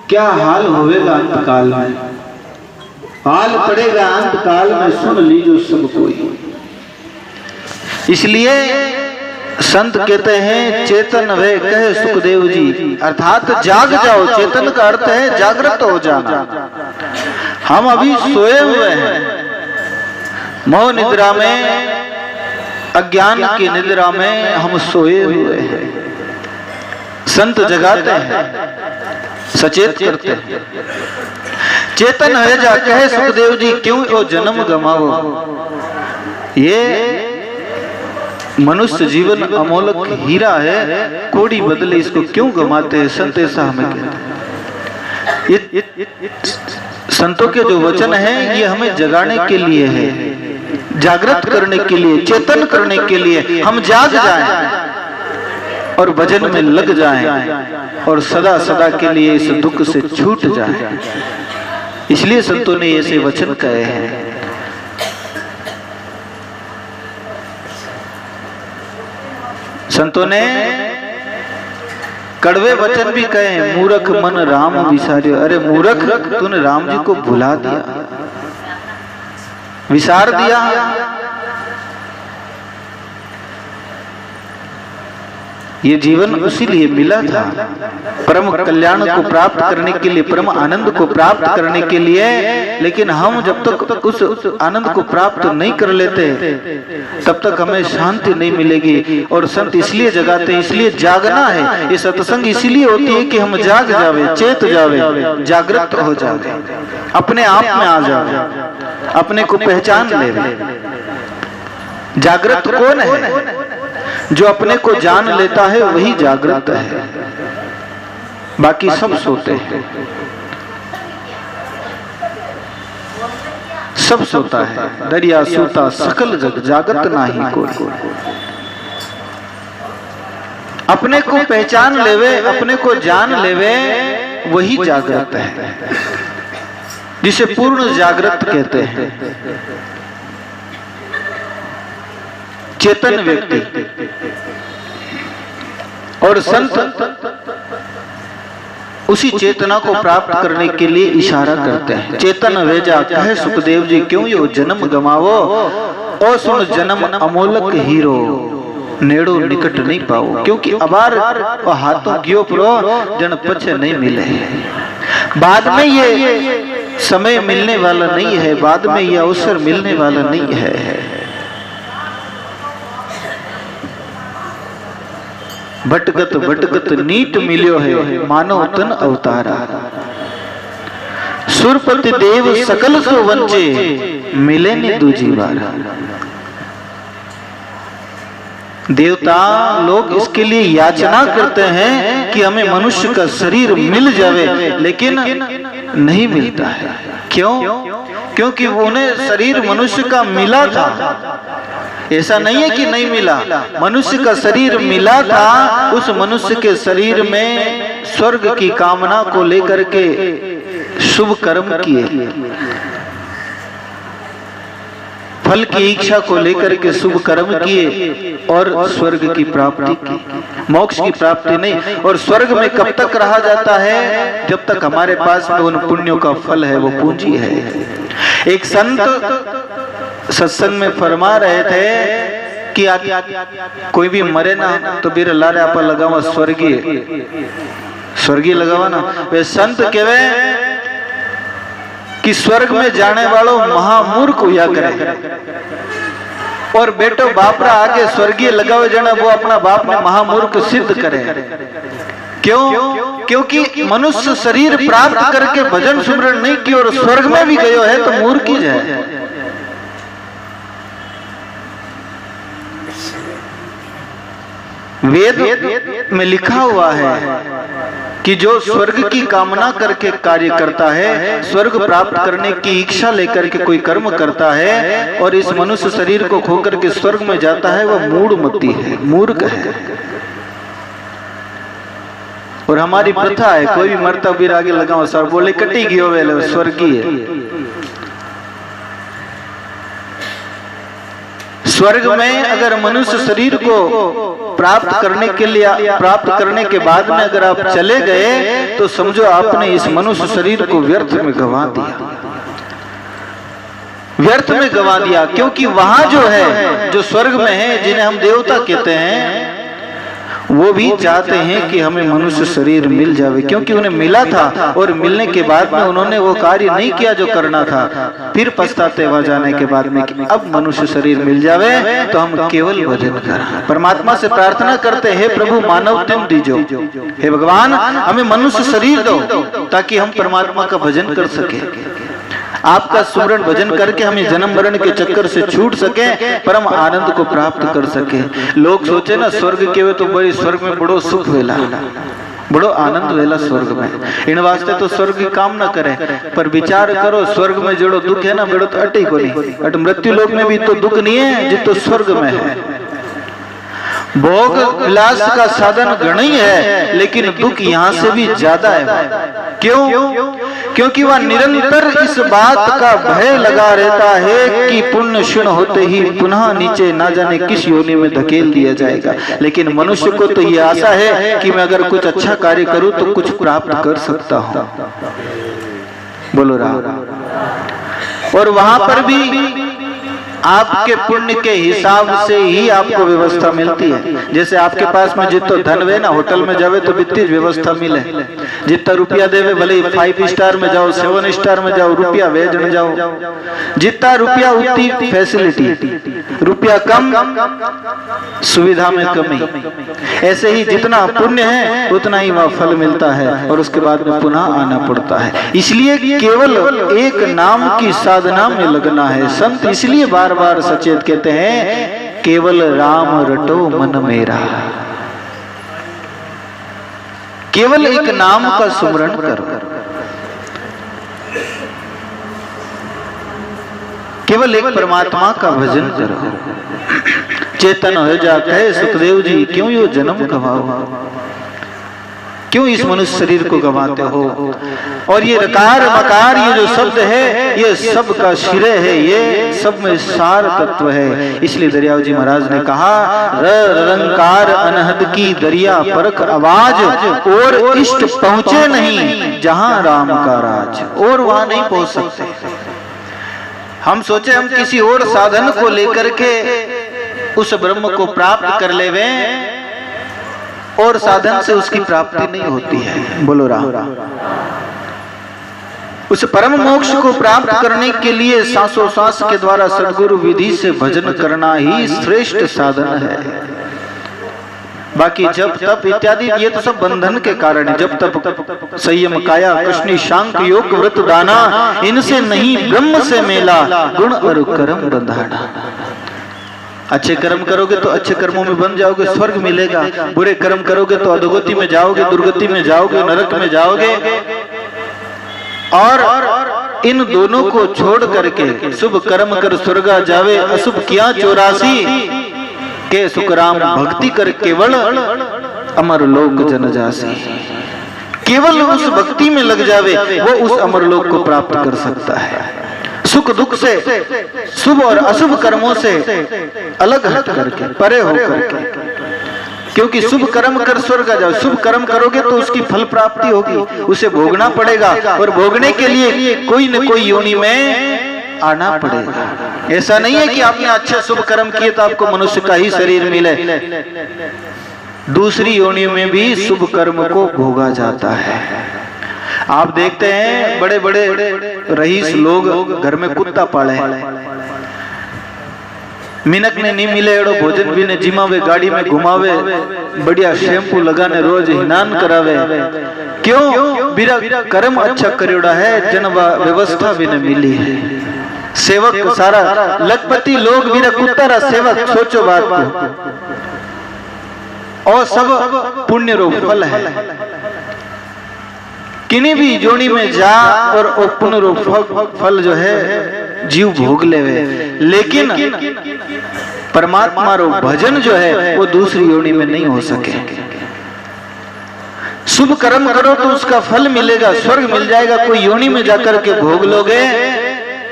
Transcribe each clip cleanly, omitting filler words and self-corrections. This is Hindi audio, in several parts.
क्या हाल होवेगा अंत काल में, हाल पड़ेगा अंत काल में, सुन लीजो सब कोई। इसलिए संत कहते हैं चेतन वे कहे सुखदेव जी, अर्थात जाग जाओ। चेतन का अर्थ है जागृत हो जाना। हम अभी सोए हुए हैं, मोह निद्रा में, अज्ञान की निद्रा में हम सोए हुए हैं। संत जगाते हैं, सचेत करते हैं। चेतन है जा कहे सुखदेव जी, क्यों ओ जन्म गमावो। ये मनुष्य जीवन अमोलक हीरा है, कोड़ी बदले इसको क्यों गमाते हैं। संत ऐसा हमें कहते हैं। संतों के जो वचन हैं ये हमें जगाने के लिए है, जागृत करने के लिए, चेतन करने के लिए। हम जाग जाएं और भजन में लग जाएं और सदा सदा के लिए इस दुख से छूट जाएं। इसलिए संतों ने ऐसे वचन कहे हैं। संतों ने कड़वे वचन भी कहे, मूर्ख मन राम विसार्यो। अरे मूर्ख, तूने राम जी को भुला दिया, विसार दिया। ये जीवन उसी लिए मिला था, परम कल्याण को प्राप्त करने के लिए, परम आनंद को प्राप्त करने के लिए। लेकिन हम जब तक उस आनंद को प्राप्त नहीं कर लेते तब तक हमें शांति नहीं मिलेगी। और संत इसलिए जगाते हैं, इसलिए जागना है। ये सत्संग इसीलिए होती है कि हम जाग जावे, चेत जावे, जागृत हो जावे, अपने आप में आ जावे, अपने को पहचान ले। जागृत कौन है? जो अपने को जान लेता है वही जागृत है, बाकी सब सोते हैं। सब सोता है, दरिया सोता सकल जग, जागत नाही कोई। अपने को पहचान लेवे, अपने को जान लेवे, वही जागृत है, जिसे पूर्ण जागृत कहते हैं। चेतन व्यक्ति और संत उसी चेतना को प्राप्त करने के लिए इशारा करते हैं। चेतन वेजा कहे सुखदेव जी, क्यों यो जन्म गमावो। ओ सुन जन्म अमोलक हीरो, नेड़ो निकट नहीं पाओ। क्योंकि अबार हाथों गियो प्रो जन पछे नहीं मिले। बाद में ये समय मिलने वाला नहीं है, बाद में ये अवसर मिलने वाला नहीं है। भटकत भटकत नीट मिल्यो है, मानव तन अवतारा। सुरपति देव सकल सो वंचे, मिले ने दूजी बार। देवता लोग इसके लिए याचना करते हैं कि हमें मनुष्य का शरीर मिल जावे, लेकिन नहीं मिलता है। क्यों? क्योंकि उन्हें शरीर मनुष्य का मिला था। ऐसा नहीं है कि नहीं मिला, मनुष्य का शरीर मिला था। उस मनुष्य के शरीर में स्वर्ग की कामना को लेकर के शुभ कर्म किए, फल की इच्छा को लेकर के शुभ कर्म किए और स्वर्ग की प्राप्ति की, मोक्ष की प्राप्ति नहीं। और स्वर्ग में कब तक रहा जाता है? जब तक हमारे पास में उन पुण्यों का फल है, वो पूंजी है। एक संत सत्संग में फरमा रहे थे कि कोई भी मरे ना तो बीर लारे आपा लगावा स्वर्गीय, स्वर्गीय लगावा ना। वे संत कहवे कि स्वर्ग में जाने वालों महामूर्ख हुआ करे, और बेटो बापरा आगे स्वर्गीय लगावे जाना, वो अपना बाप में महामूर्ख सिद्ध करे। क्यों? क्योंकि मनुष्य शरीर प्राप्त करके भजन सुमरण नहीं किया और स्वर्ग में भी गयो है तो मूर्ख ही है। वेद में लिखा हुआ है कि जो स्वर्ग की कामना करके कार्य करता है, स्वर्ग प्राप्त करने की इच्छा लेकर के कोई कर्म करता है और इस मनुष्य शरीर को खोकर के स्वर्ग में जाता है, वह मूढ़मती है, मूर्ख है। और हमारी प्रथा है, कोई भी मरता बीर आगे लगाओ सर, बोले कटी गयो वे स्वर्गीय। स्वर्ग में अगर मनुष्य शरीर को प्राप्त करने के बाद में अगर आप चले गए तो समझो आपने इस मनुष्य शरीर को व्यर्थ में गंवा दिया, व्यर्थ में गंवा दिया। क्योंकि वहां जो है, जो स्वर्ग में है, जिन्हें हम देवता कहते हैं, वो भी चाहते हैं कि हमें मनुष्य शरीर मिल जावे, क्योंकि उन्हें मिला था और मिलने के बाद में उन्होंने वो कार्य नहीं किया जो करना था। फिर पछताते हुए जाने के बाद में कि अब मनुष्य शरीर मिल जावे तो हम केवल भजन करें। परमात्मा से प्रार्थना करते हैं, प्रभु मानव तुम दीजो, हे भगवान हमें मनुष्य शरीर दो ताकि हम परमात्मा का भजन कर सके, आपका सुमरन भजन करके हमें जन्म मरण के चक्कर से छूट सके, परम आनंद को प्राप्त कर सके। लोग सोचे ना स्वर्ग के वे तो बड़ी स्वर्ग में बड़ो सुख वेला, बड़ो आनंद वेला स्वर्ग में, इन वास्ते तो स्वर्ग की कामना करे। पर विचार करो, स्वर्ग में जो दुख है ना बेड़ो तो अटी को नहीं, अट मृत्यु लोक में भी तो दुख नहीं है जितो स्वर्ग में है। भोग विलास का साधन घना ही है, लेकिन दुख यहाँ से भी ज्यादा है। क्यों? क्योंकि वह निरंतर इस बात का भय लगा रहता है कि पुण्य क्षीण होते ही पुनः नीचे ना जाने किस योनि में धकेल दिया जाएगा। लेकिन मनुष्य को तो ये आशा है कि मैं अगर कुछ अच्छा कार्य करूं तो कुछ प्राप्त कर सकता हूं। बोलो राम। और वहां पर भी आपके पुण्य के हिसाब से ही आपको व्यवस्था मिलती है। जैसे आपके पास में जितना धन वे ना, होटल में जावे तो वित्तीय व्यवस्था मिले, जितना रुपया देवे भले 5 स्टार में जाओ 7 स्टार में जाओ, रुपया वेज न जाओ, जितना रुपया उतनी फैसिलिटी, रुपया कम सुविधा में कमी। ऐसे ही जितना पुण्य है उतना ही वह फल मिलता है और उसके बाद में पुनः आना पड़ता है। इसलिए केवल एक नाम की साधना में लगना है। संत इसलिए बार बार सचेत कहते हैं, केवल राम रटो मन मेरा, केवल एक नाम का सुमरण करो, केवल एक परमात्मा का भजन करो। चेतन हो जा कहे सुखदेव जी, क्यों यो जन्म गवाओ, क्यों इस मनुष्य शरीर को गंवाते हो। और ये रकार मकार ये जो शब्द है, ये सब का श्रेय है, ये सब में सार तत्व है। इसलिए दरियाव जी महाराज ने कहा, रंकार अनहद की दरिया परख आवाज, और इष्ट पहुंचे नहीं जहां राम का राज। और वहां नहीं पहुंच सकते। हम सोचे हम किसी और साधन को लेकर के उस ब्रह्म को प्राप्त कर लेवे, और साधन से उसकी प्राप्ति नहीं होती है। बोलो राम। उस परम मोक्ष को प्राप्त करने के लिए सांसों सांस के द्वारा सद्गुरु विधि से भजन करना ही श्रेष्ठ साधन है। बाकी जब तप इत्यादि ये तो सब बंधन के कारण है। जब तप संयम काया कृष्ण शांक योग व्रत दाना, इनसे नहीं ब्रह्म से मेला, गुण और कर्म बंधाना। अच्छे कर्म करोगे तो अच्छे कर्मों में बन जाओगे, स्वर्ग मिलेगा। बुरे कर्म करोगे तो अधोगति में जाओगे, दुर्गति में जाओगे, नरक में जाओगे। और इन दोनों को छोड़ करके शुभ कर्म कर स्वर्गा जावे, अशुभ किया 84 के सुखराम भक्ति कर केवल अमर लोक जन जासी। केवल उस भक्ति में लग जावे, वो उस अमर लोक को प्राप्त कर सकता है। सुख दुख से, शुभ और अशुभ कर्मों से अलग हट करके, परे हो करके। क्योंकि शुभ कर्म कर स्वर्ग जाओ, शुभ कर्म करोगे तो उसकी फल प्राप्ति होगी, उसे भोगना पड़ेगा, और भोगने के लिए कोई न कोई योनि में आना पड़ेगा। ऐसा नहीं है कि आपने अच्छे शुभ कर्म किए तो आपको मनुष्य का ही शरीर मिले। दूसरी योनि में भी शुभ कर्म को भोगा जाता है। आप देखते हैं बड़े बड़े रईस लोग घर में कुत्ता पाले, मिनक ने नहीं मिले एड़ो भोजन भी ने जिमावे, गाड़ी में घुमावे, बढ़िया शैम्पू लगाने रोज हिनान करावे। क्यों? बिरा कर्म अच्छा करेड़ा है, जन व्यवस्था भी न मिली है। सेवक सारा लखपति लोग बिरा कुत्ता रा सेवक, सोचो बात को। और सब पुण्य रूप फल है। किन्हीं भी जोड़ी में जा और पुण्य रूप फल जो है जीव भोग लेवे, लेकिन परमात्मा रो भजन जो है वो दूसरी योनि में नहीं हो सके। शुभ कर्म करो तो उसका फल मिलेगा, स्वर्ग मिल जाएगा। कोई योनि में जाकर के भोग लोगे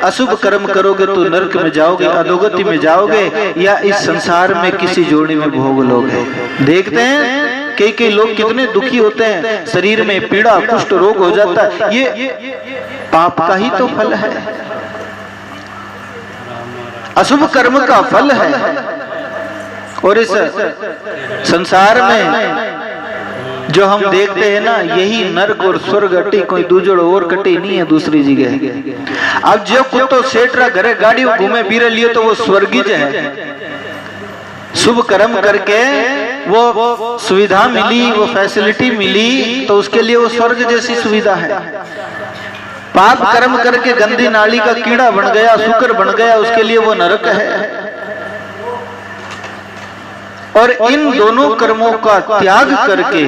अशुभ कर्म करोगे तो नरक में जाओगे, अधोगति में जाओगे, या इस संसार में किसी जोड़ी में भोग लोगे। देखते हैं कई लोग कितने दुखी होते हैं, शरीर में पीड़ा, कुष्ठ रोग हो जाता है, ये पाप का ही तो फल है, अशुभ कर्म का फल है। और इस संसार में जो हम देखते हैं ना, यही नरक और स्वर्ग अटी, कोई दूजड़ और कटी नहीं है दूसरी जगह। अब जो कुत्तो सेठरा घरे गाड़ी घूमे बीरे लिए तो वो स्वर्गीज है। शुभ कर्म करके वो सुविधा मिली, वो फैसिलिटी मिली, तो उसके लिए वो स्वर्ग जैसी सुविधा है। पाप कर्म करके गंदी नाली का कीड़ा बन गया, शुक्र बन गया, उसके लिए वो नरक है। और इन दोनों कर्मों का त्याग करके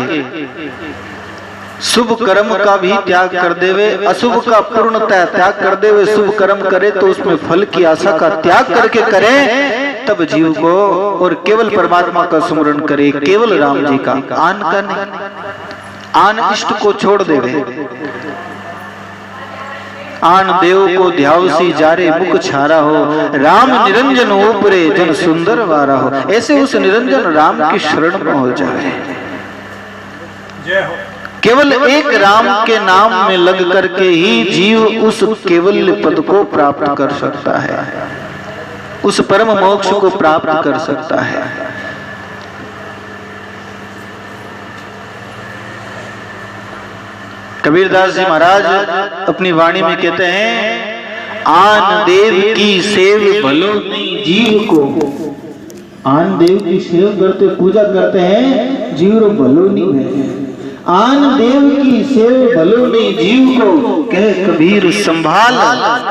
शुभ कर्म का भी त्याग कर देवे, अशुभ का पूर्णतः त्याग कर देवे, शुभ कर्म करे तो उसमें फल की आशा का त्याग करके करे, तब जीव को और केवल परमात्मा का स्मरण करे, केवल राम जी का, आन का नहीं। आन इष्ट को छोड़ देवे। आन देव को ध्यावसी जारे मुख छारा हो, राम निरंजन ऊपरे जन सुंदर वारा हो। ऐसे उस निरंजन राम की शरण में हो जाए। केवल एक राम के नाम में लग करके ही जीव उस केवल पद को प्राप्त कर सकता है, उस परम मोक्ष को प्राप्त कर सकता है। कबीरदास जी महाराज अपनी वाणी में कहते हैं, आन देव की सेव भलो नहीं जीव को। आन देव की सेव करते, पूजा करते हैं, जीव रो भलो नहीं है। आन देव की सेव भलो नहीं जीव को, कह कबीर संभाल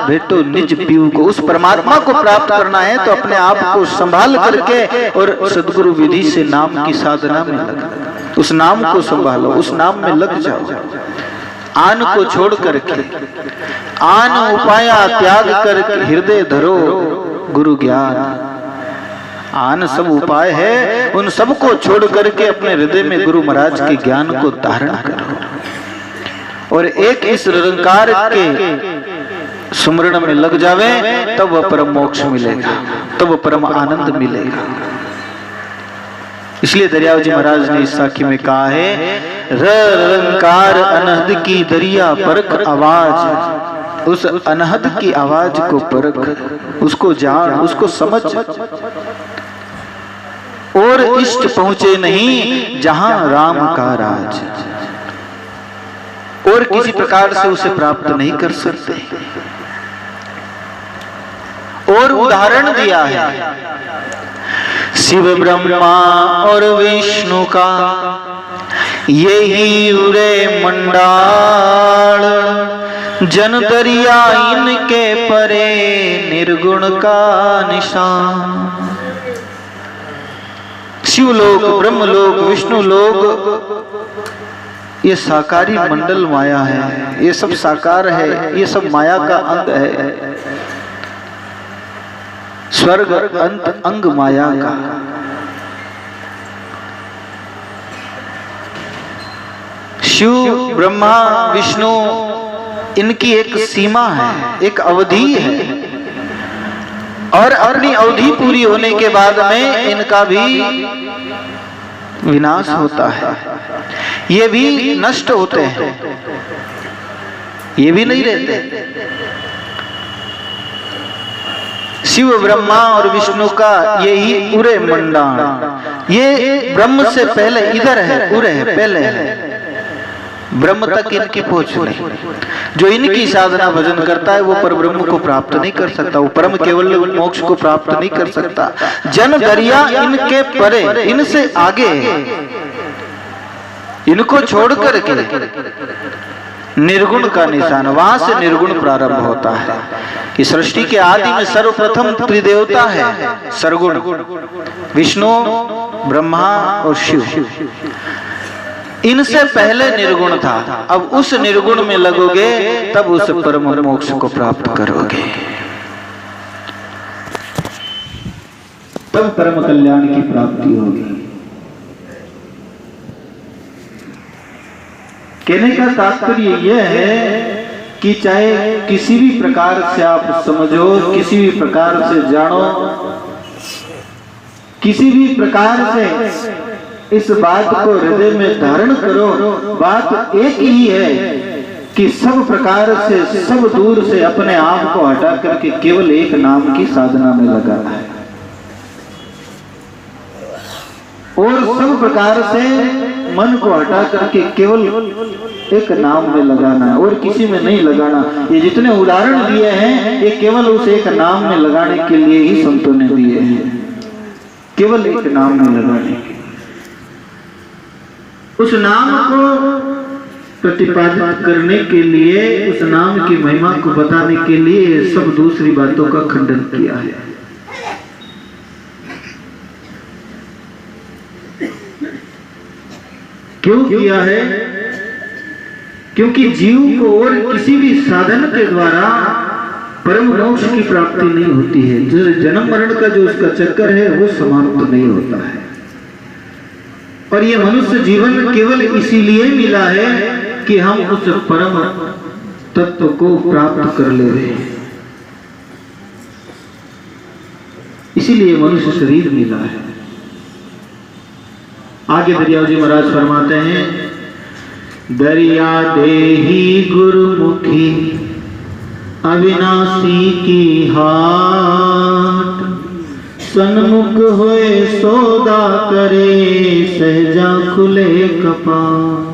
बेटो निज पीव को। उस परमात्मा को प्राप्त करना है तो अपने आप को संभाल करके और सदगुरु विधि से नाम की साधना में लग, उस नाम को संभालो, उस नाम में लग जाओ। आन को छोड़ करके, आन उपाया त्याग करके हृदय धरो गुरु ज्ञान। आन सब उपाय है, उन सब को छोड़ करके अपने हृदय में गुरु महाराज के ज्ञान को धारण करो और एक इस निरंकार के सुमरण में लग जावे, तब वह परम मोक्ष मिलेगा, तब वह परम आनंद मिलेगा। इसलिए दरियाव जी महाराज ने इस साखी में कहा है, रंकार अनहद की दरिया परख आवाज। उस अनहद की आवाज को परख, उसको जान, उसको समझ, और इष्ट पहुंचे नहीं जहां राम का राज। और किसी प्रकार से उसे प्राप्त नहीं कर सकते। और उदाहरण दिया है शिव ब्रह्मा और विष्णु का, यही उरे मंडाल, जन दरिया इनके परे निर्गुण का निशान। शिवलोक, ब्रह्मलोक, विष्णु लोक, ये साकारी मंडल माया है, ये सब साकार है, ये सब माया का अंग है। स्वर्ग अंत अंग माया का। शिव ब्रह्मा विष्णु, इनकी एक सीमा है, एक अवधि है, और अपनी अवधि पूरी होने के बाद में इनका भी विनाश होता है। ये भी नष्ट होते हैं, ये भी नहीं रहते। शिव ब्रह्मा और विष्णु का यही उरे मंडान, ये ब्रह्म से पहले इधर है, उरे है, पहले है। ब्रह्म तक इनकी पहुंच नहीं। जो इनकी साधना भजन करता है वो पर ब्रह्म को प्राप्त नहीं कर सकता, वो परम केवल मोक्ष को प्राप्त नहीं कर सकता। जन दरिया इनके परे, इनसे आगे, इनको छोड़ करके निर्गुण का निशान, वहां से निर्गुण प्रारंभ होता है। कि सृष्टि के आदि में सर्वप्रथम त्रिदेवता है, सरगुण, विष्णु, ब्रह्मा और शिव। इनसे पहले निर्गुण था। अब उस निर्गुण में लगोगे तब उस परम मोक्ष को प्राप्त करोगे, तब परम कल्याण की प्राप्ति होगी। कहने का तात्पर्य यह है कि चाहे किसी भी प्रकार से आप समझो, किसी भी प्रकार से जानो, किसी भी प्रकार से इस बात को हृदय में धारण करो, बात एक ही है कि सब प्रकार से, सब दूर से अपने आप को हटा करके केवल एक नाम की साधना में लगाना है और सब प्रकार से मन को हटा करके केवल एक नाम में लगाना है और किसी में नहीं लगाना। ये जितने उदाहरण दिए हैं ये केवल उस एक नाम में लगाने के लिए ही संतों ने दिए हैं, केवल एक नाम में लगाने के, उस नाम को प्रतिपादित करने के लिए, उस नाम की महिमा को बताने के लिए सब दूसरी बातों का खंडन किया है। क्यों किया है? क्योंकि जीव को और किसी भी साधन के द्वारा परम मोक्ष की प्राप्ति नहीं होती है। जो जन्म मरण का जो उसका चक्कर है वो समाप्त नहीं होता है। और ये मनुष्य जीवन केवल इसीलिए मिला है कि हम उस परम तत्व को प्राप्त कर ले रहे हैं, इसीलिए मनुष्य शरीर मिला है। आगे दरिया जी महाराज फरमाते हैं, दरिया देही गुरुमुखी अविनाशी की हाट, सन्मुख होए सौदा करे सहजा खुले कपाट।